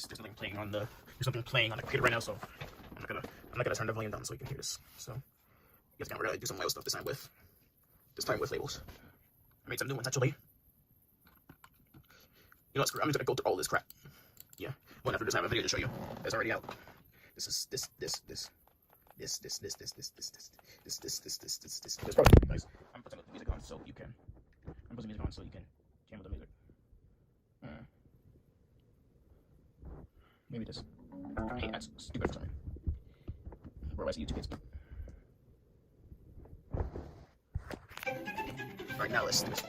there's something playing on the computer right now, so I'm not gonna turn the volume down so you can hear this. So you guys can really do some wild stuff this time with labels. I made some new ones actually. You know what, screw it, I'm just gonna go through all this crap. Yeah. Well, after this, I have a video to show you. It's already out. This is this. Guys, I'm putting the music on so you can. Jam with the music. Maybe this. I hate ads. Stupid for something. Where do I see YouTube kids? Alright, now let's do this.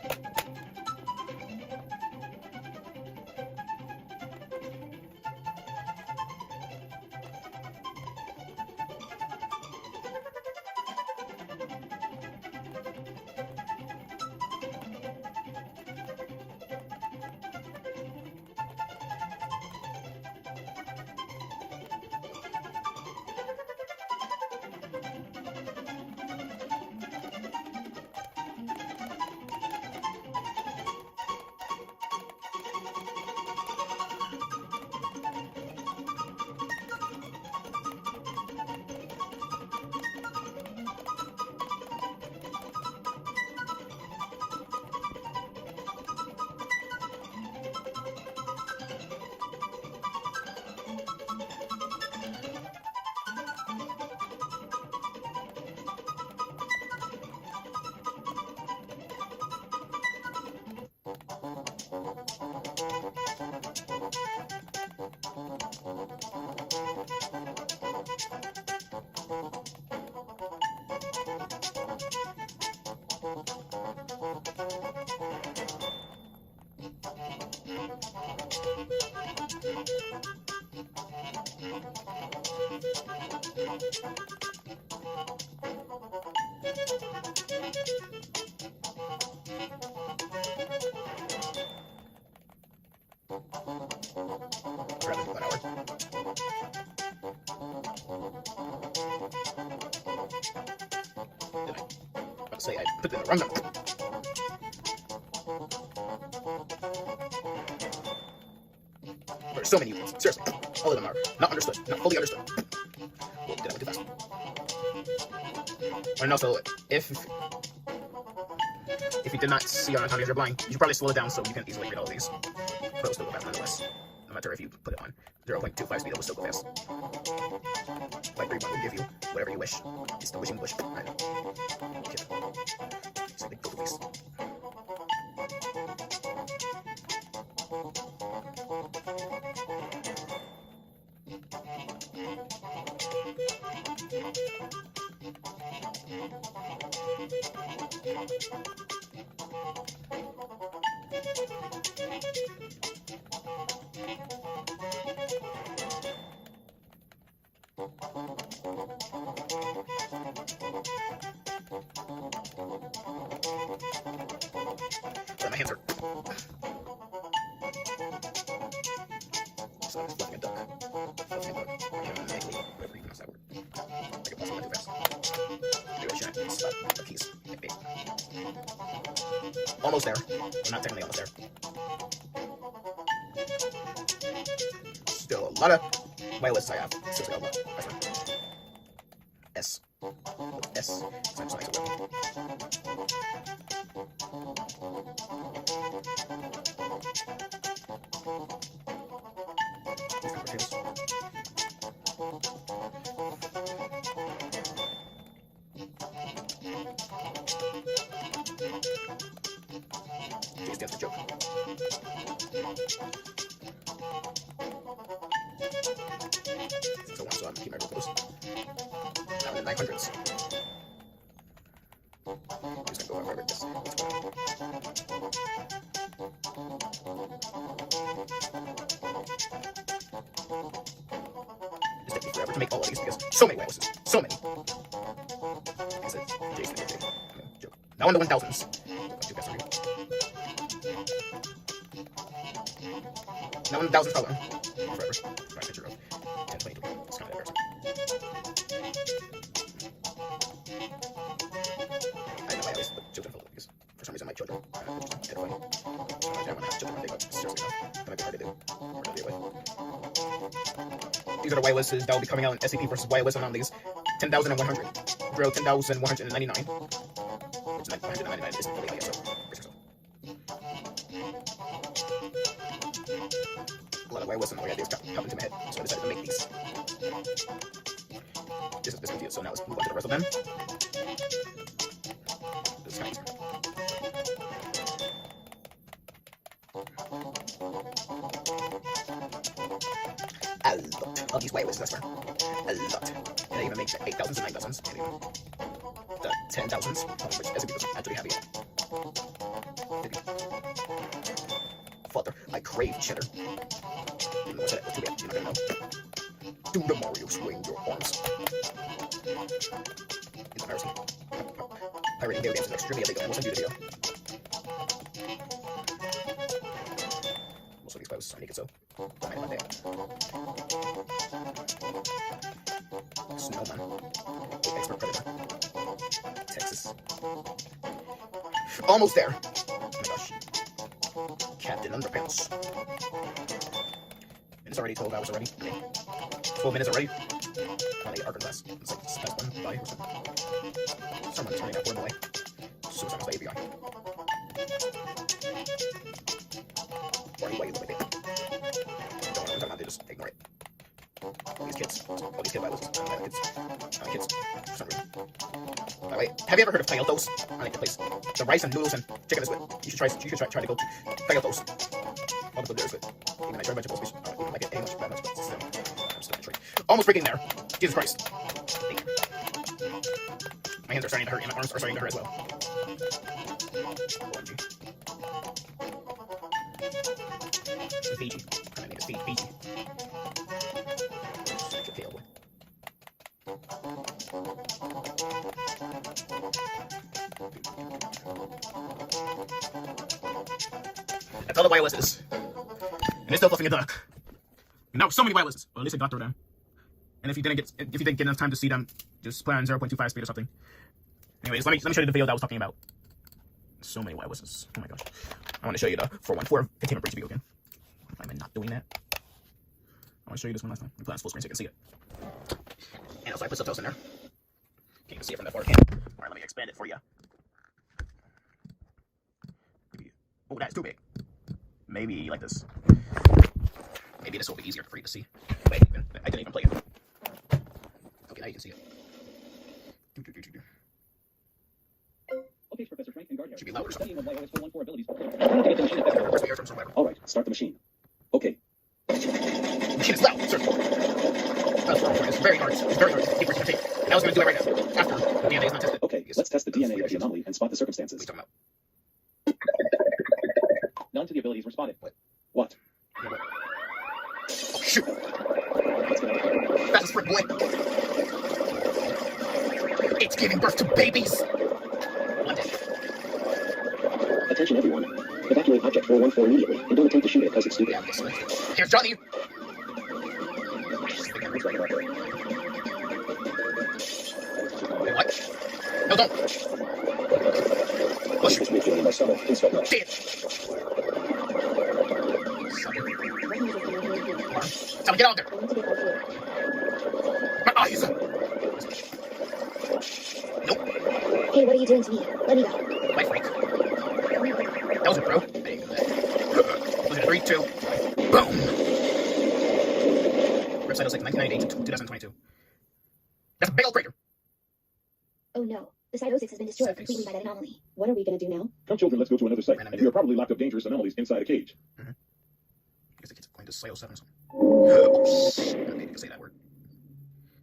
Say I put it in the wrong number. There's so many units. Seriously, all of them are not understood, not fully understood. Whoa, did I go too fast? And also, if you did not see on autonomy as you're blind, you should probably slow it down so you can easily read all of these. But it'll still go fast nonetheless. No matter if you put it on 0.25 speed, it will still go fast. Like 3 will give you whatever you wish. It's the wishing bush. I know. Okay. So they go to waste. My hands are. So I'm fluffing a duck. Fluffing a duck. Mechanically, whatever you pronounce that word. I can possibly too fast. Maybe I shouldn't stop the keys. Maybe. Almost there. I'm not technically almost there. Still a lot of wireless I have. Seriously, a lot. S. S. So I'm just nice J stands for joke. So I'm keeping my real close. Now in the 900s. I'm just gonna go over this. It's taking forever to make all of these because so many wirelesses. So many. I said J stands for J. Joke. Now in the 1000s. Now in the 1000s color. Forever. My picture of 1023. It's kind of embarrassing. I know I always put children photo because for some reason my children are just terrifying. I want to have children one day, but seriously, no. It's gonna be hard to do. Or to deal with. These are the wirelesses that will be coming out in SCP versus wireless anomalies. 10,100. Drill 10,199. Which 199 isn't fully out yet, so a lot of wireless and ideas pop into my head, so I decided to make these. This is confused, so now let's move on to the rest of them. This is kind of easier. A lot of these wirelesses, I swear. A lot. And I even make 8,000s and 9,000s, and even the 10,000s, which SCP doesn't actually have yet. Father, I crave cheddar. Didn't know what that was too bad. You're not gonna know. Do the Mario swing your arms. It's embarrassing. Pirating video games is extremely illegal. I will send you the video. Most of these clothes are naked, so don't mind about that. Snowman. Expert predator. Texas. Almost there. Oh my gosh. Captain Underpants. And it's already 12 hours already. Okay. 12 minutes already. I want to get Arkansas. It's like this past one by or something. Someone's turning out horrible way. Suicide by ABI. Or anyway, you look like it. Don't know what I'm talking about, they just ignore it. All these kids. All these kid violence. Kids. For some reason. By the way, have you ever heard of Payotos? I like the place. The rice and noodles and chicken is good. You should try to go to Payotos. All the food there is good. Even I tried vegetables, which I don't even like it any much, but still, I'm still gonna try. Almost freaking there. Jesus Christ. My hands are starting to hurt and my arms are starting to hurt as well. OMG. Fiji. I think it's Fiji. That's all the wirelesses. And it's still fluffing a duck. Now so many wirelesses. Well, at least I got through them. And if you didn't get enough time to see them, just play on 0.25 speed or something. Anyways, let me show you the video that I was talking about. So many wirelesses. Oh my gosh. I want to show you the 414 containment breach video again. Why am I not doing that? I want to show you this one last time. I'm playing on full screen so you can see it. And also I put subtitles in there. Can't even see it from that far, can you? Alright, let me expand it for you. Oh, that's too big. Maybe like this. Maybe this will be easier for you to see. Wait, I didn't even play it. Okay, now you can see it. Okay, Professor Frank and Gardner. Should be louder or something. Alright, start the machine. Okay. The machine is loud, sir. It's very hard. It's very hard. Keep working tape. And I was going to do it right now. After the DNA is not tested. Okay, let's test the DNA of the anomaly and spot the circumstances. What are you talking about? None to the abilities were spotted. What? What? Oh, shoot! That's a sprint, boy! It's giving birth to babies! One day. Attention everyone. Evacuate Object 414 immediately, and don't attempt to shoot it because it's stupid. Yeah, excellent. Here's Johnny! Wait, what? No, don't! Oh, shoot! Damn! Someone get out there! My eyes! Nope. Hey, what are you doing to me? Let me go. My freak. That was it, bro. I didn't do that. Was it 3, 2, boom! Website 06, 1998 to 2022. That's a big old crater. Oh no, the Site 06 has been destroyed completely by that anomaly. What are we gonna do now? Come children, let's go to another site. We are probably locked up dangerous anomalies inside a cage. I guess the kids are going to Site 07 or something. Oh, shit. I didn't even say that word.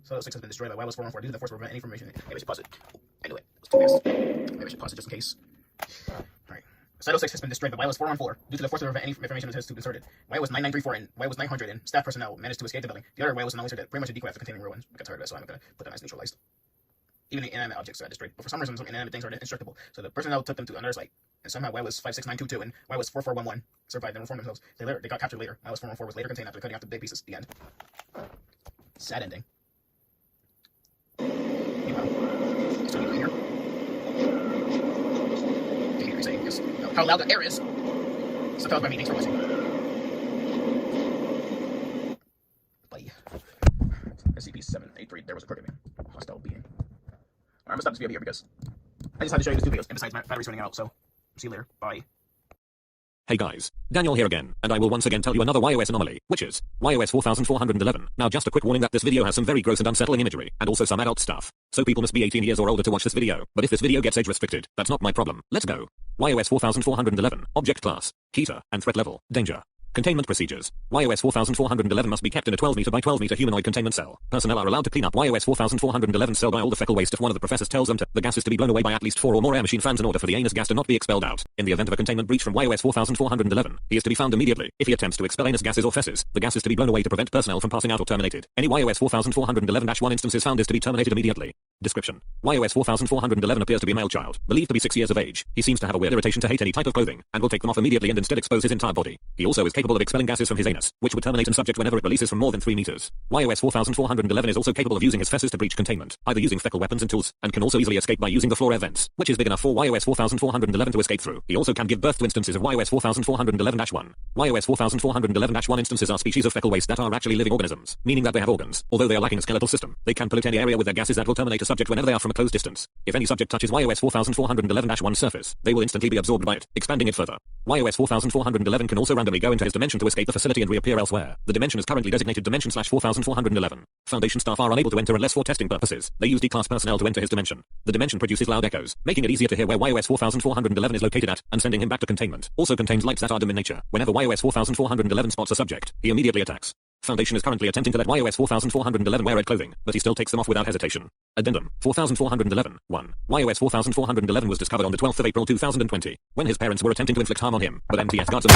Site 06 has been destroyed by wireless 414 due to the force to prevent any information. Maybe I should pause it. Oh, I knew it. It was too fast. Maybe I should pause it just in case. Alright. Site 06 has been destroyed by wireless 414 due to the force to prevent any information that has to be inserted. Wireless 9934 and wireless 900 and staff personnel managed to escape the building. The other wireless anomalies are dead. Pretty much a decoy after containing ruins. I got tired of it, so I'm going to put them as neutralized. Even the inanimate objects are destroyed, but for some reason some inanimate things are indestructible. So the personnel took them to another site, and somehow wireless 56922 and wireless 4411 survived and reformed themselves. They got captured later. Wireless 414 was later contained after cutting off the big pieces. The end. Sad ending. Meanwhile, still need to hear. Can you hear me saying yes? No. How loud the air is. Subtitles by me. Thanks for watching. Bye. 3783. There was a crooked man. Hostile being. Alright, I'm gonna stop this video here because I just had to show you these 2 videos. And besides, my battery's running out, so see you later. Bye. Hey guys, Daniel here again, and I will once again tell you another YOS anomaly, which is YOS 4411. Now just a quick warning that this video has some very gross and unsettling imagery, and also some adult stuff. So people must be 18 years or older to watch this video, but if this video gets age restricted, that's not my problem. Let's go. YOS 4411, Object Class, Keter, and Threat Level, Danger. Containment procedures. YOS 4411 must be kept in a 12 meter by 12 meter humanoid containment cell. Personnel are allowed to clean up YOS 4411 cell by all the fecal waste if one of the professors tells them to. The gas is to be blown away by at least 4 or more air machine fans in order for the anus gas to not be expelled out. In the event of a containment breach from YOS 4411, he is to be found immediately. If he attempts to expel anus gases or fesses, the gas is to be blown away to prevent personnel from passing out or terminated. Any YOS 4411-1 instances found is to be terminated immediately. Description. YOS 4411 appears to be a male child, believed to be 6 years of age. He seems to have a weird irritation to hate any type of clothing, and will take them off immediately and instead expose his entire body. He also is capable of expelling gases from his anus, which would terminate in subject whenever it releases from more than 3 meters. YOS 4411 is also capable of using his fesses to breach containment, either using fecal weapons and tools, and can also easily escape by using the floor air vents, which is big enough for YOS 4411 to escape through. He also can give birth to instances of YOS 4411-1. YOS 4411-1 instances are species of fecal waste that are actually living organisms, meaning that they have organs. Although they are lacking a skeletal system, they can pollute any area with their gases that will terminate a subject whenever they are from a close distance. If any subject touches YOS 4411-1 surface, they will instantly be absorbed by it, expanding it further. YOS 4411 can also randomly go into his dimension to escape the facility and reappear elsewhere. The dimension is currently designated Dimension/4411. Foundation staff are unable to enter unless for testing purposes. They use D-class personnel to enter his dimension. The dimension produces loud echoes, making it easier to hear where YOS 4411 is located at, and sending him back to containment. Also contains lights that are dim in nature. Whenever YOS 4411 spots a subject, he immediately attacks. Foundation is currently attempting to let YOS 4411 wear red clothing, but he still takes them off without hesitation. Addendum 4411 1. YOS 4411 was discovered on the 12th of April 2020, when his parents were attempting to inflict harm on him, but MTS guards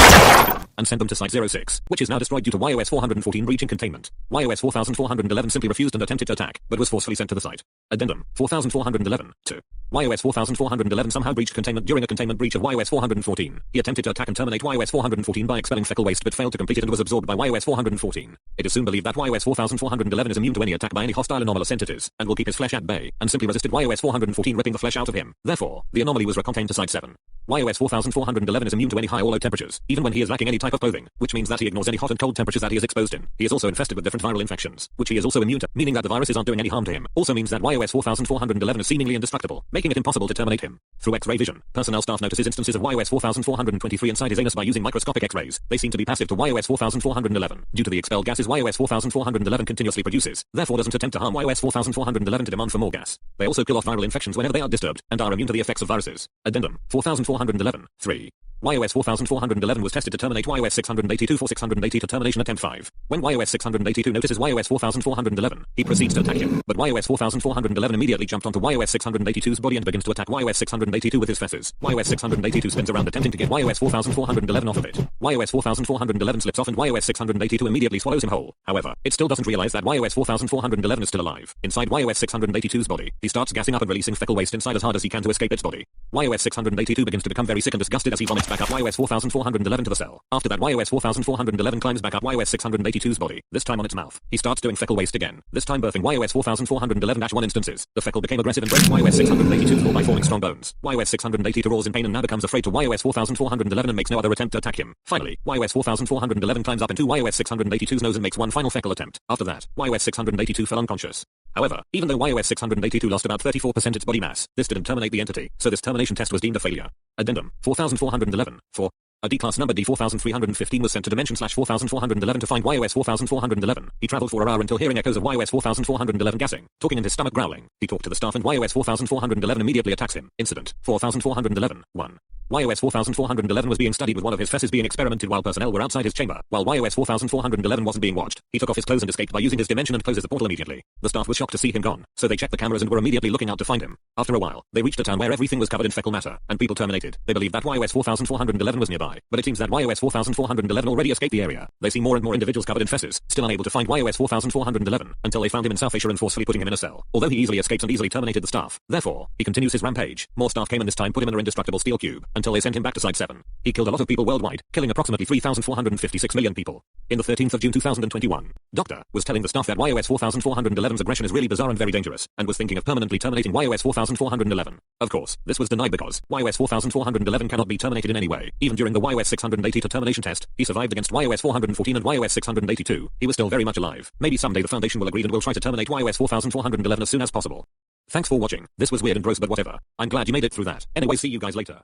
and sent them to Site 06, which is now destroyed due to YOS 414 breaching containment. YOS 4411 simply refused and attempted to attack, but was forcefully sent to the site. Addendum 4411 2. YOS 4411 somehow breached containment during a containment breach of YOS 414. He attempted to attack and terminate YOS 414 by expelling fecal waste but failed to complete it and was absorbed by YOS 414. It is soon believed that YOS 4411 is immune to any attack by any hostile anomalous entities, and will keep his flesh at bay, and simply resisted YOS 414 ripping the flesh out of him. Therefore, the anomaly was recontained to Site 7. YOS 4411 is immune to any high or low temperatures, even when he is lacking any type of clothing, which means that he ignores any hot and cold temperatures that he is exposed in. He is also infested with different viral infections, which he is also immune to, meaning that the viruses aren't doing any harm to him. Also means that YOS 4411 is seemingly indestructible, making it impossible to terminate him. Through X-ray vision, personnel staff notices instances of YOS 4423 inside his anus by using microscopic X-rays. They seem to be passive to YOS 4411. Due to the expelled gases YOS 4411 continuously produces, therefore doesn't attempt to harm YOS 4411 to demand for more gas. They also kill off viral infections whenever they are disturbed, and are immune to the effects of viruses. Addendum 4411 3. YOS 4411 was tested to terminate YOS 682 for 680 to termination attempt 5. When YOS 682 notices YOS 4411, he proceeds to attack him, but YOS 4411 immediately jumped onto YOS 682's body and begins to attack YOS 682 with his fesses. YOS 682 spins around attempting to get YOS 4411 off of it. YOS 4411 slips off and YOS 682 immediately swallows him whole. However, it still doesn't realize that YOS 4411 is still alive. Inside YOS 682's body, he starts gassing up and releasing fecal waste inside as hard as he can to escape its body. YOS 682 begins to become very sick and disgusted as he vomits back up YOS 4411 to the cell. After that, YOS 4411 climbs back up YOS 682's body, this time on its mouth. He starts doing fecal waste again, this time birthing YOS 4411-1 instances. The fecal became aggressive and breaks YOS 682's core by forming strong bones. YOS 682 roars in pain and now becomes afraid to YOS 4411 and makes no other attempt to attack him. Finally, YOS 4411 climbs up into YOS 682's nose and makes one final fecal attempt. After that, YOS 682 fell unconscious. However, even though YOS 682 lost about 34% its body mass, this didn't terminate the entity, so this termination test was deemed a failure. Addendum 4411 4. A D-class number D4315 was sent to Dimension/4411 to find YOS 4411. He traveled for an hour until hearing echoes of YOS 4411 gassing, talking and his stomach growling. He talked to the staff and YOS 4411 immediately attacks him. Incident 4411 1. YOS 4411 was being studied with one of his fesses being experimented while personnel were outside his chamber. While YOS 4411 wasn't being watched, he took off his clothes and escaped by using his dimension and closes the portal immediately. The staff was shocked to see him gone, so they checked the cameras and were immediately looking out to find him. After a while, they reached a town where everything was covered in fecal matter, and people terminated. They believed that YOS 4411 was nearby, but it seems that YOS 4411 already escaped the area. They see more and more individuals covered in fesses, still unable to find YOS 4411, until they found him in South Asia and forcefully putting him in a cell. Although he easily escaped and easily terminated the staff, therefore, he continues his rampage. More staff came and this time put him in an indestructible steel cube, until they sent him back to Site 7. He killed a lot of people worldwide, killing approximately 3,456 million people. In the 13th of June 2021, Doctor was telling the staff that YOS 4411's aggression is really bizarre and very dangerous, and was thinking of permanently terminating YOS 4411. Of course, this was denied because YOS 4411 cannot be terminated in any way, even during the the YOS 680 determination test, he survived against YOS 414 and YOS 682. He was still very much alive. Maybe someday the Foundation will agree and will try to terminate YOS 4411 as soon as possible. Thanks for watching. This was weird and gross, but whatever. I'm glad you made it through that. Anyway, see you guys later.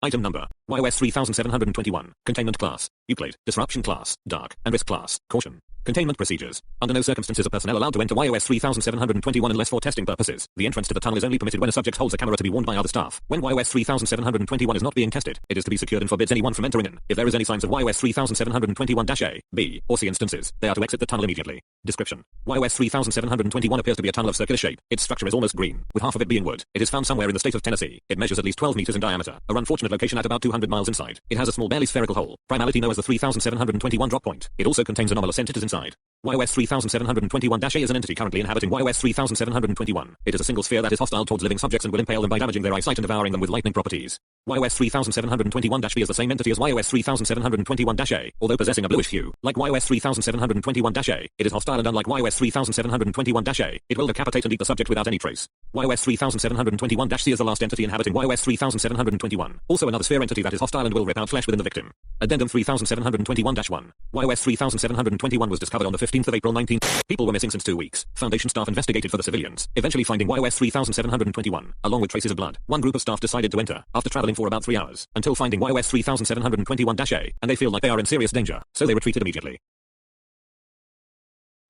Item number, YOS 3721, Containment Class, Euclid, Disruption Class, Dark, and Risk Class, Caution. Containment Procedures. Under no circumstances are personnel allowed to enter YOS 3721 unless for testing purposes. The entrance to the tunnel is only permitted when a subject holds a camera to be warned by other staff. When YOS 3721 is not being tested, it is to be secured and forbids anyone from entering in. If there is any signs of YOS 3721-A, B, or C instances, they are to exit the tunnel immediately. Description. YOS 3721 appears to be a tunnel of circular shape. Its structure is almost green, with half of it being wood. It is found somewhere in the state of Tennessee. It measures at least 12 meters in diameter, a unfortunate location at about 200 miles inside. It has a small barely spherical hole, primarily known as the 3721 drop point. It also contains anomalous entities inside. YOS 3721-A is an entity currently inhabiting YOS 3721. It is a single sphere that is hostile towards living subjects and will impale them by damaging their eyesight and devouring them with lightning properties. YOS 3721-B is the same entity as YOS 3721-A, although possessing a bluish hue. Like YOS 3721-A, it is hostile, and unlike YOS 3721-A, it will decapitate and eat the subject without any trace. YOS 3721-C is the last entity inhabiting YOS 3721. Also another sphere entity that is hostile and will rip out flesh within the victim. Addendum 3721-1. YOS 3721 was discovered on the 15th of April 19. People were missing since 2 weeks. Foundation staff investigated for the civilians, eventually finding YOS 3721, along with traces of blood. One group of staff decided to enter, after traveling for about 3 hours, until finding YOS 3721-A, and they feel like they are in serious danger, so they retreated immediately.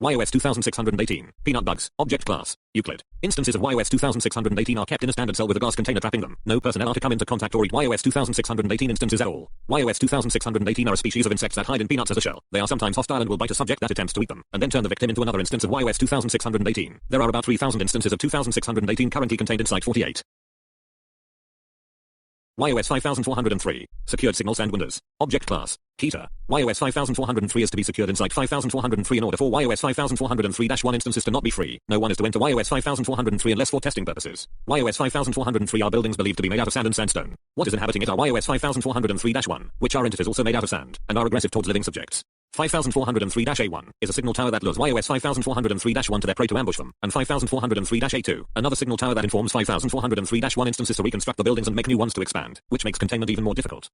YOS 2618, Peanut Bugs, Object Class, Euclid. Instances of YOS 2618 are kept in a standard cell with a glass container trapping them. No personnel are to come into contact or eat YOS 2618 instances at all. YOS 2618 are a species of insects that hide in peanuts as a shell. They are sometimes hostile and will bite a subject that attempts to eat them, and then turn the victim into another instance of YOS 2618. There are about 3,000 instances of 2618 currently contained in Site 48. YOS 5403, Secured Signals and Windows. Object Class, Keter. YOS 5403 is to be secured in Site 5403 in order for YOS 5403-1 instances to not be free. No one is to enter YOS 5403 unless for testing purposes. YOS 5403 are buildings believed to be made out of sand and sandstone. What is inhabiting it are YOS 5403-1, which are entities also made out of sand, and are aggressive towards living subjects. 5403-A1 is a signal tower that lures YOS 5403-1 to their prey to ambush them, and 5403-A2, another signal tower that informs 5403-1 instances to reconstruct the buildings and make new ones to expand, which makes containment even more difficult.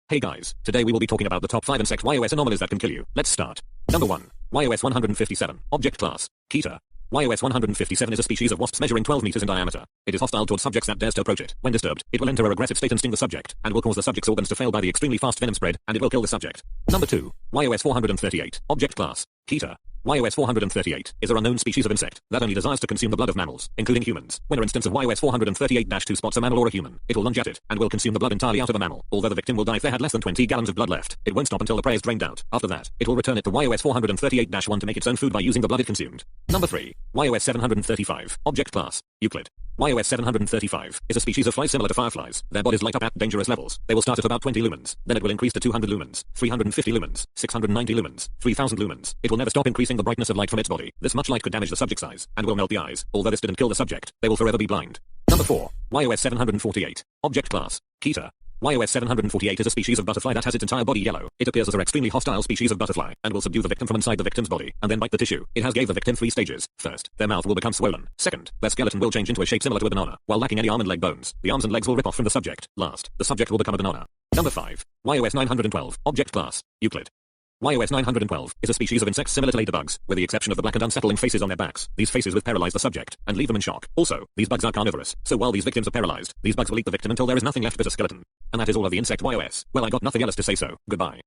Hey guys, today we will be talking about the top 5 insect YOS anomalies that can kill you. Let's start. Number 1. YOS 157, Object Class, Keter. YOS 157 is a species of wasps measuring 12 meters in diameter. It is hostile towards subjects that dares to approach it. When disturbed, it will enter a aggressive state and sting the subject, and will cause the subject's organs to fail by the extremely fast venom spread, and it will kill the subject. Number 2. YOS 438, Object Class, Keter. YOS 438 is a unknown species of insect that only desires to consume the blood of mammals, including humans. When an instance of YOS 438-2 spots a mammal or a human, it will lunge at it, and will consume the blood entirely out of a mammal. Although the victim will die if they had less than 20 gallons of blood left, it won't stop until the prey is drained out. After that, it will return it to YOS 438-1 to make its own food by using the blood it consumed. Number 3. YOS 735, Object Class, Euclid. YOS 735 is a species of fly similar to fireflies. Their bodies light up at dangerous levels. They will start at about 20 lumens, then it will increase to 200 lumens, 350 lumens, 690 lumens, 3000 lumens. It will never stop increasing the brightness of light from its body. This much light could damage the subject's eyes, and will melt the eyes. Although this didn't kill the subject, they will forever be blind. Number 4. YOS 748, Object Class, Keter. YOS 748 is a species of butterfly that has its entire body yellow. It appears as an extremely hostile species of butterfly, and will subdue the victim from inside the victim's body, and then bite the tissue. It has gave the victim 3 stages. First, their mouth will become swollen. Second, their skeleton will change into a shape similar to a banana, while lacking any arm and leg bones. The arms and legs will rip off from the subject. Last, the subject will become a banana. Number 5. YOS 912, Object Class, Euclid. YOS 912 is a species of insects similar to ladybugs, with the exception of the black and unsettling faces on their backs. These faces will paralyze the subject, and leave them in shock. Also, these bugs are carnivorous, so while these victims are paralyzed, these bugs will eat the victim until there is nothing left but a skeleton. And that is all of the insect YOS. Well, I got nothing else to say, so goodbye.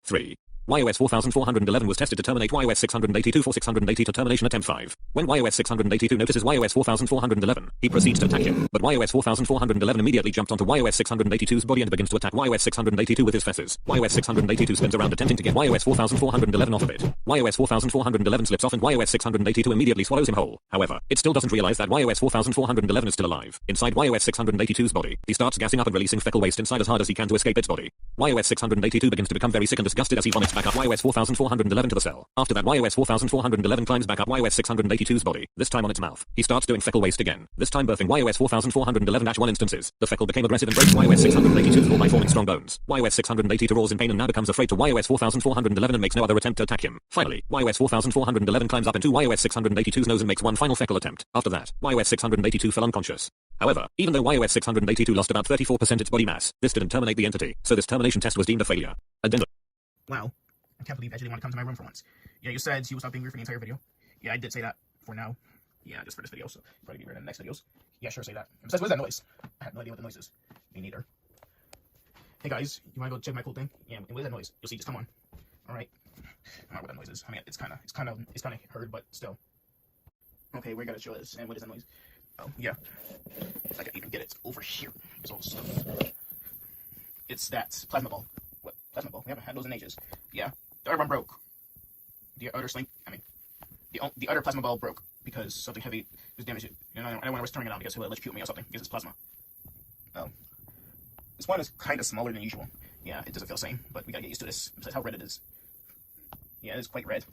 3. YOS 4411 was tested to terminate YOS 682 for 682 termination attempt 5. When YOS 682 notices YOS 4411, he proceeds to attack him, but YOS 4411 immediately jumped onto YOS 682's body and begins to attack YOS 682 with his fesses. YOS 682 spins around attempting to get YOS 4411 off of it. YOS 4411 slips off and YOS 682 immediately swallows him whole. However, it still doesn't realize that YOS 4411 is still alive. Inside YOS 682's body, he starts gassing up and releasing fecal waste inside as hard as he can to escape its body. YOS 682 begins to become very sick and disgusted as he vomits back up YOS 4411 to the cell. After that, YOS 4411 climbs back up YOS 682's body, this time on its mouth. He starts doing fecal waste again, this time birthing YOS 4411-1 instances. The fecal became aggressive and breaks YOS 682's wall by forming strong bones. YOS 682 roars in pain and now becomes afraid to YOS 4411 and makes no other attempt to attack him. Finally, YOS 4411 climbs up into YOS 682's nose and makes one final fecal attempt. After that, YOS 682 fell unconscious. However, even though YOS 682 lost about 34% its body mass, this didn't terminate the entity, so this termination test was deemed a failure. Addendum. Wow. I can't believe you actually want to come to my room for once. Yeah, you said you would stop being weird for the entire video. Yeah, I did say that for now. Yeah, just for this video, so you'll probably be weird in the next videos. Yeah, sure, say that. And besides, what is that noise? I have no idea what the noise is. Me neither. Hey guys, you wanna go check my cool thing? Yeah, and what is that noise? You'll see, just come on. Alright. I don't know what that noise is. I mean, it's kinda heard, but still. Okay, we gotta show this. And what is that noise? Oh, yeah. If I can even get it over here. It's all stuff. It's that plasma ball. What? Plasma ball? We haven't had those in ages. Yeah. The other one broke. The other the other plasma ball broke because something heavy was damaged. And I don't want to turn it on because he'll electrocute me or something because it's plasma. Oh. This one is kind of smaller than usual. Yeah, it doesn't feel the same, but we gotta get used to this. Besides how red it is. Yeah, it is quite red.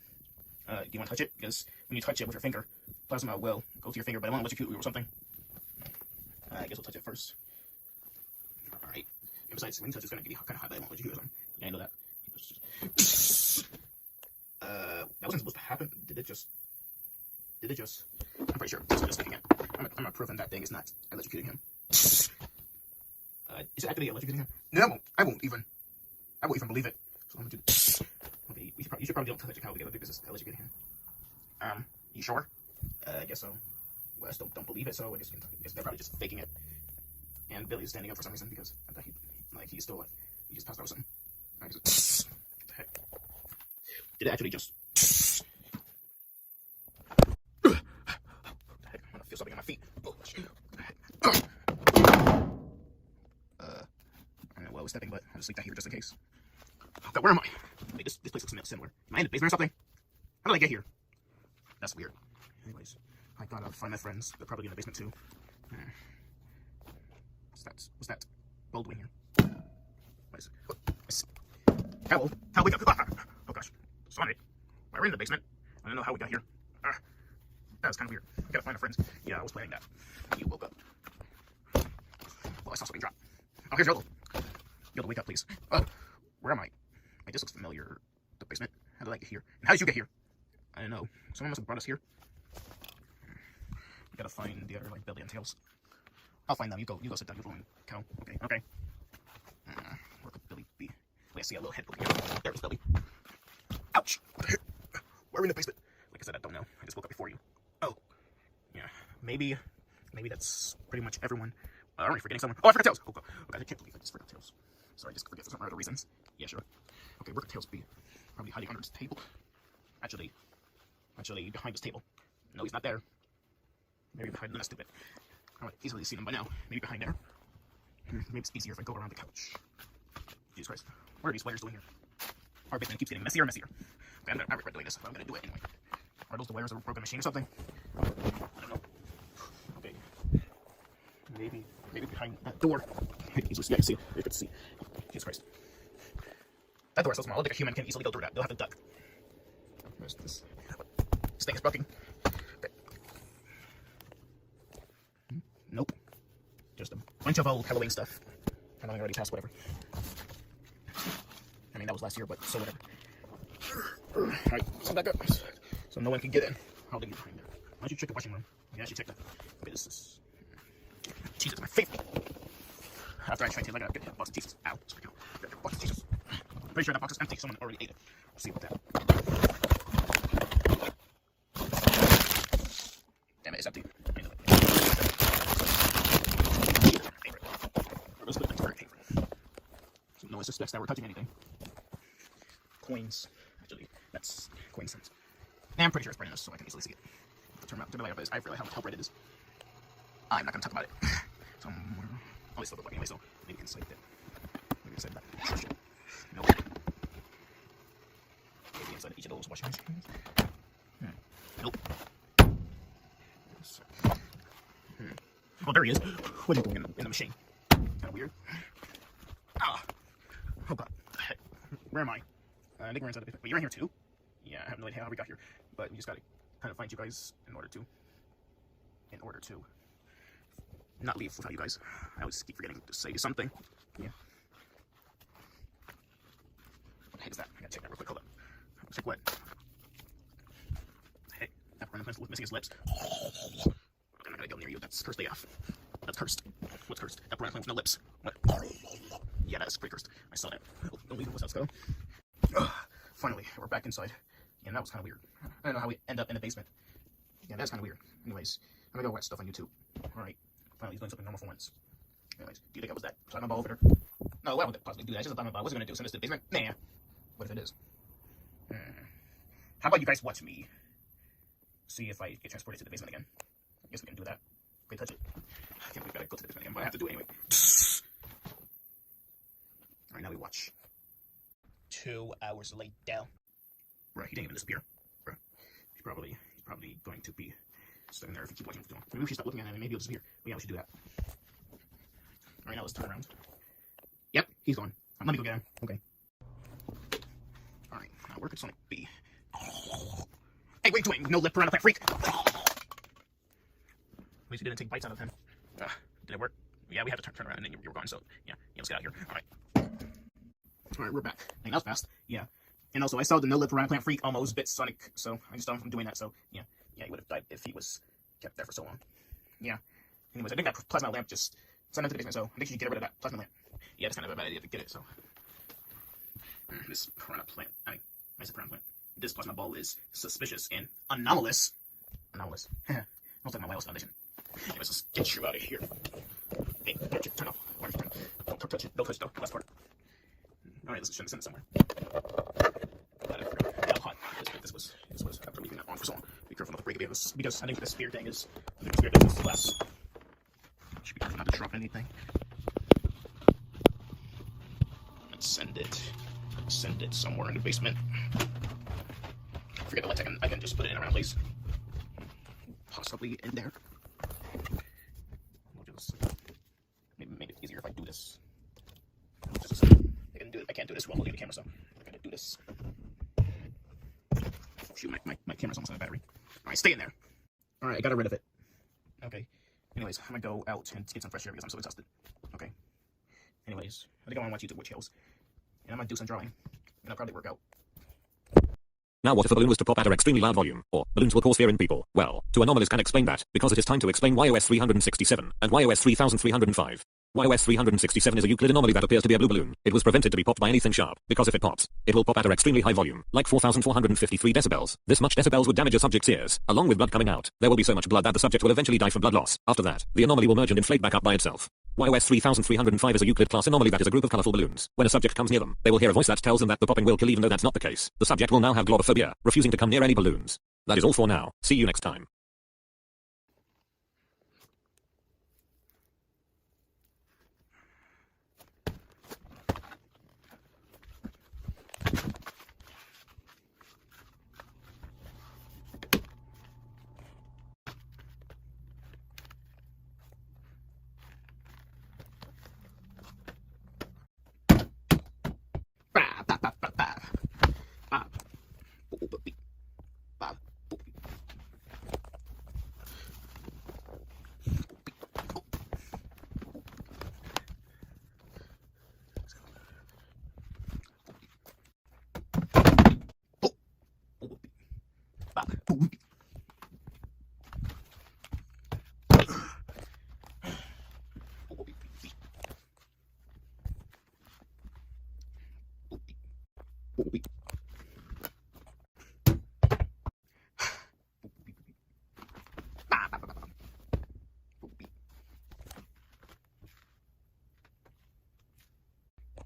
Do you want to touch it? Because when you touch it with your finger, plasma will go to your finger, but I won't electrocute you or something. I guess we'll touch it first. Alright. And besides, when you touch it's gonna get kind of hot, but I won't electrocute you or something. Yeah, I know that. That wasn't supposed to happen. Did it just? I'm pretty sure it's just sticking it. I'm not proving that thing is not electrocuting him. Is it actually electrocuting him? No, I won't even believe it. So I'm gonna do this. Okay, you should probably don't touch it because it's electrocuting him. You sure? I guess so. Well, I still don't believe it, so I guess they're probably just faking it. And Billy's standing up for some reason because I thought he still he just passed out or something. What the heck? Did it actually just? What the heck? I'm gonna feel something on my feet. Oh, what the heck? I don't know what I was stepping, but I'll just leave that here just in case. Oh God, where am I? Wait, this place looks similar. Am I in the basement or something? How did I get here? That's weird. Anyways, I thought I'd find my friends. They're probably in the basement too. What's that? Bulb doing here? What is it? Hello? Wake up! Oh gosh. Sorry. We're in the basement. I don't know how we got here. That was kind of weird. I gotta find our friends. Yeah, I was planning that. You woke up. Well, I saw something drop. Oh, here's Yodel. Yodel, wake up, please. Oh, where am I? Wait, this looks familiar. The basement. How did I get here? And how did you get here? I don't know. Someone must have brought us here. We gotta find the other, like, Billy and Tails. I'll find them. You go sit down. You go and cow. Okay. Where could Billy be? Wait, I see a little head over here. There was Billy. Ouch! What the heck? We're in the basement. Like I said, I don't know. I just woke up before you. Oh. Yeah. Maybe that's pretty much everyone. I'm already forgetting someone. Oh, I forgot Tails! Oh God, I can't believe I just forgot Tails. Sorry, I just forget for some other reasons. Yeah, sure. Okay, where could Tails be? Probably hiding under this table. Actually, behind this table. No, he's not there. Maybe behind. That's stupid. I would easily see him by now. Maybe behind there. Maybe it's easier if I go around the couch. Jesus Christ. What are these wires doing here? Our basement keeps getting messier and messier. Okay, I regret doing this, but I'm gonna do it anyway. Are those the wires of a broken machine or something? I don't know. Okay. Maybe behind that door. Yeah, you can see it. You can see. Jesus Christ. That door is so small, I don't think a human can easily go through that. They'll have to duck. Where's this? This thing is broken. Okay. Nope. Just a bunch of old Halloween stuff. Halloween already passed, whatever. I mean, that was last year, but so whatever. Alright, come back up. So no one can get in. How did you find there? Why don't you check the washing room? Yeah, I should check that. Okay, this is... Jesus, my favorite. After I try to, I gotta get a box of Jesus. Ow. Sorry, go. Get a box of Jesus. I'm pretty sure that box is empty. Someone already ate it. We'll see about that. Damn it, it's empty. So no one suspects that we're touching anything. Coins. Actually, that's coin sense. I'm pretty sure it's brightness, so I can easily see it. Turn the light up, I realize how bright it is. I'm not gonna talk about it. Somewhere. Oh, it's still looking anyway, so maybe inside that. Maybe inside that. Nope. Maybe inside each of those washing machines. Nope. Oh, there he is. What are you doing in the machine? Kind of weird. Ah. Oh God. Where am I? I think we're inside the basement. Wait, you're in here too? Yeah, I have no idea how we got here, but we just gotta kind of find you guys in order to not leave without you guys. I always keep forgetting to say something. Yeah. What the heck is that? I gotta check that real quick. Hold up. Check what? Hey, that one was missing his lips. I'm not gonna go near you. That's cursed off. That's cursed. What's cursed? That brown plant with no lips. What? Yeah, that's pretty cursed. I saw that. Don't leave it. Let's go. Finally, we're back inside. Yeah, that was kind of weird. I don't know how we end up in the basement. Yeah, that's kind of weird. Anyways, I'm gonna go watch stuff on YouTube. Alright. Finally, he's doing something normal for once. Anyways, do you think I was that diamond ball over there? No, I wouldn't possibly do that. It's just a diamond ball. What's it gonna do? Send us to the basement? Nah. What if it is? How about you guys watch me? See if I get transported to the basement again. I guess we can do that. Okay, touch it. I can't believe I gotta go to the basement again, but I have to do it anyway. Alright, now we watch. 2 hours later. Right, he didn't even disappear. Right. He's probably going to be stuck in there if you keep watching him. Maybe we should stop looking at him and maybe he'll disappear. But yeah, we should do that. Alright, now let's turn around. Yep, he's gone. Let me go get him. Okay. Alright, now where could Sonic be? Hey, what are you doing? No lip piranha plant freak! At least we didn't take bites out of him. Did it work? Yeah, we had to turn around and then you were gone, so yeah, let's get out of here. Alright, we're back. Dang, that was fast. Yeah. And also, I saw the no lip piranha plant freak almost bit Sonic, so I just stopped him from doing that, so yeah, he would have died if he was kept there for so long. Yeah. Anyways, I think that plasma lamp just sent him to the basement, so I think you should get rid of that plasma lamp. Yeah, it's kind of a bad idea to get it, so. This piranha plant, I said piranha plant. This plasma ball is suspicious and anomalous. Anomalous. I was talking about my foundation. Anyways, let's get you out of here. Hey, turn off. Don't touch it. Don't touch the last part. Alright, let's send it somewhere. How hot this was after leaving that on for so long. Be careful not to break it because I think the spear thing is less. Should be careful not to drop anything. Let's send it somewhere in the basement. Forget the lights, I can just put it in a random place. Possibly in there. We'll just maybe make it easier if I do this. Just a second. I can't do this while holding the camera, so I gotta do this. Shoot, my camera's almost out of battery. Alright, stay in there. Alright, I got rid of it. Okay. Anyways, I'm gonna go out and get some fresh air because I'm so exhausted. Okay. Anyways, I think I wanna watch YouTube Witch Hills. And I'm gonna do some drawing. And I'll probably work out. Now what if a balloon was to pop at an extremely loud volume, or balloons will cause fear in people? Well, two anomalies can explain that, because it is time to explain YOS 367, and YOS 3305. YOS 367 is a Euclid anomaly that appears to be a blue balloon. It was prevented to be popped by anything sharp, because if it pops, it will pop at an extremely high volume, like 4,453 decibels. This much decibels would damage a subject's ears, along with blood coming out. There will be so much blood that the subject will eventually die from blood loss. After that, the anomaly will merge and inflate back up by itself. YOS 3305 is a Euclid class anomaly that is a group of colorful balloons. When a subject comes near them, they will hear a voice that tells them that the popping will kill, even though that's not the case. The subject will now have globophobia, refusing to come near any balloons. That is all for now. See you next time.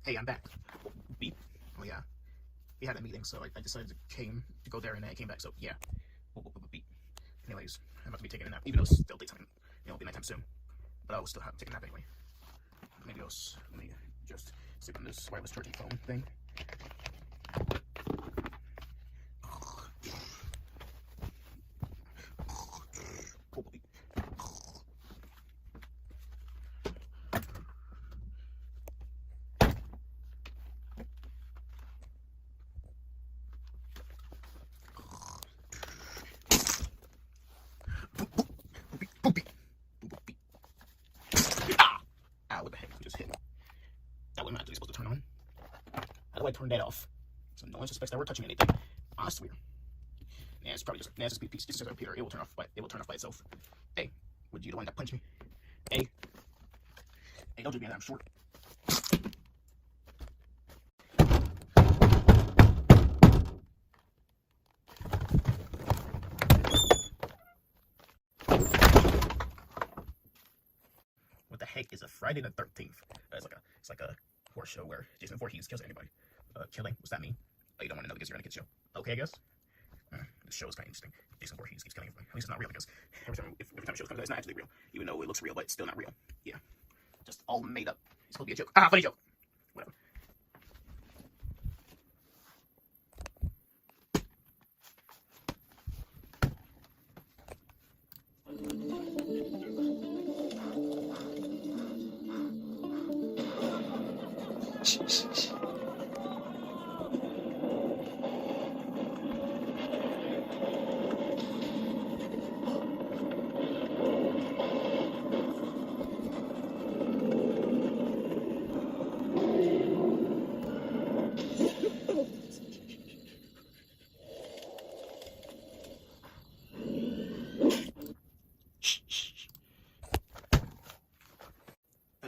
Hey, I'm back. Beep. Oh yeah, we had a meeting, so I decided to go there, and then I came back. So yeah. Beep. Anyways, I'm about to be taking a nap, even though it's still daytime. It'll be nighttime soon, but I will still have to take a nap anyway. Maybe let me just sleep on this wireless charging phone thing. What the heck just hit me? That wasn't actually supposed to turn on. How do I turn that off? So no one suspects that we're touching anything. Ah, that's weird. Yeah, it's probably just a piece. It's just a computer. It will turn off by itself. Hey, would you the one that punched me? Hey. Hey, don't do me that, I'm short. What the heck is a Friday the 13th? It's like a horse show where Jason Voorhees kills anybody. Killing, what's that mean? Oh, you don't want to know because you're on a kid's show. Okay, I guess. This show is kind of interesting. Jason Voorhees keeps killing everybody. At least it's not real because every time a show comes out, it's not actually real. Even though it looks real, but it's still not real. Yeah. Just all made up. It's supposed to be a joke. Ah, funny joke. Whatever.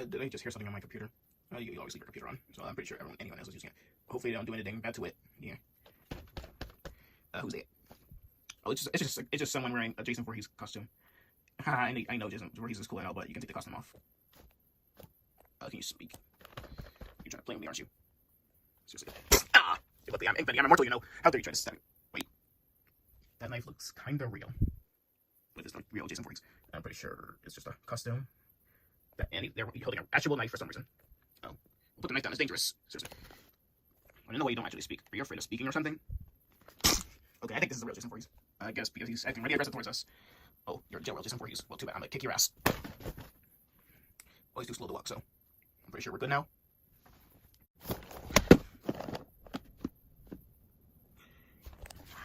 Did I just hear something on my computer? You always leave your computer on, so I'm pretty sure anyone else is using it. Hopefully they don't do anything bad to it. Yeah. Who's it? Oh, it's just someone wearing a Jason Voorhees costume. I know Jason Voorhees is cool and all, but you can take the costume off. Can you speak? You're trying to play with me, aren't you? Seriously. Ah! I'm immortal, you know. How dare you try to stab me? Wait. That knife looks kinda real. But it's not real Jason Voorhees. I'm pretty sure it's just a costume. They're holding an actual knife for some reason. Oh. Put the knife down, it's dangerous. Seriously. I don't know why you don't actually speak. Are you afraid of speaking or something? Okay, I think this is a real Jason Voorhees. I guess because he's acting really aggressive towards us. Oh, you're a jail real Jason Voorhees. Well, too bad. I'm gonna kick your ass. Oh, he's too slow to walk, so I'm pretty sure we're good now.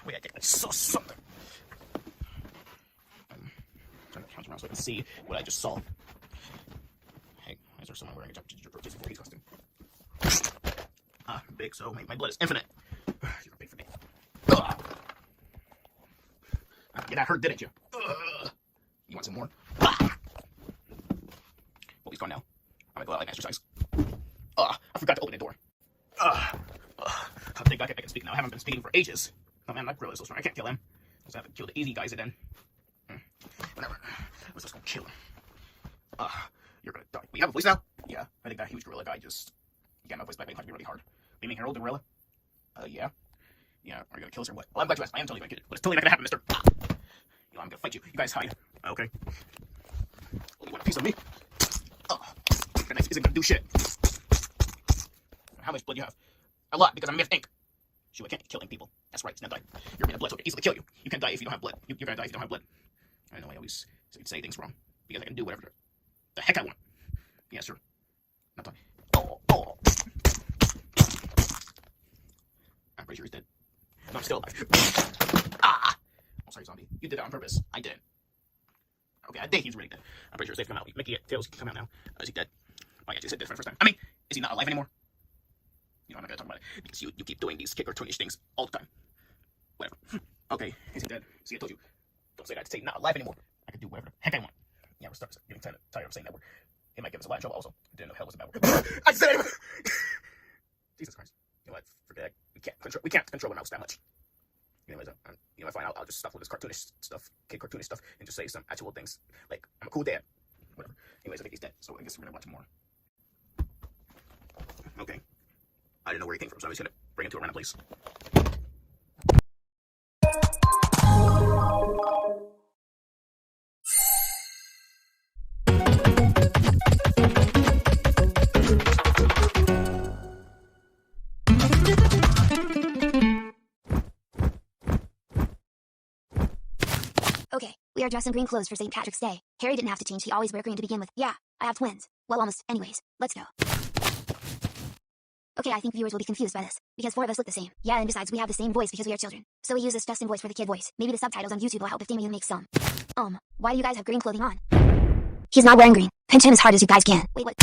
Wait, I think I saw something. I'm trying to count around so I can see what I just saw. Hey, is there someone wearing a Jason Voorhees costume? Big, so my blood is infinite. You're gonna pay for me. Yeah, that hurt, didn't you? You want some more? Well, he's gone now. I'm gonna go out and exercise. I forgot to open the door. Thank God I can speak now. I haven't been speaking for ages. Oh man, that gorilla is so strong. I can't kill him. I have to kill the easy guys then. Whatever. Let's just go kill him. You're gonna die. We have a voice now? Yeah, I think that huge gorilla guy just... He got my voice back, but he punched me really hard. You mean Harold the gorilla? Yeah. Yeah, are you gonna kill us or what? Well, I'm glad you asked. I am totally gonna kill you. But it's totally not gonna happen, mister. You know, I'm gonna fight you. You guys hide. Okay. Oh, you want a piece of me? Your knife isn't gonna do shit. How much blood do you have? A lot, because I'm made of ink. Shoot, I can't kill ink people. That's right, it's not die. You're made of blood, so I can easily kill you. You can't die if you don't have blood. You're gonna die if you don't have blood. I know I always say things wrong. Because I can do whatever the heck I want. Yeah, sure. Not die. Oh. I'm pretty sure he's dead. No, I'm still alive. I'm sorry, zombie. You did that on purpose. I didn't. Okay, I think he's really dead. I'm pretty sure they've come out. Mickey Tails can come out now. Is he dead? Oh, yeah, just dead for the first time. I mean, is he not alive anymore? You know, I'm not gonna talk about it. Because you keep doing these cartoonish things all the time. Whatever. Okay, is he dead? See, I told you. Don't say that. Say not alive anymore. I can do whatever the heck I want. Yeah, we're getting tired of saying that word. It might get us a lot of trouble also. I didn't know hell was a bad word. I said it! Jesus Christ. You know what? Forget it. We can't control the mouse that much. Anyways, fine. I'll just stop with this cartoonish stuff, kid cartoonish stuff, and just say some actual things. Like, I'm a cool dad. Whatever. Anyways, I think he's dead, so I guess we're gonna watch more. Okay. I didn't know where he came from, so I was gonna bring him to a random place. Okay, we are dressed in green clothes for St. Patrick's Day. Harry didn't have to change, he always wear green to begin with. Yeah, I have twins. Well, almost. Anyways, let's go. Okay, I think viewers will be confused by this, because 4 of us look the same. Yeah, and besides, we have the same voice because we are children. So we use this Justin voice for the kid voice. Maybe the subtitles on YouTube will help if Damien makes some. Why do you guys have green clothing on? He's not wearing green. Pinch him as hard as you guys can. Wait, what?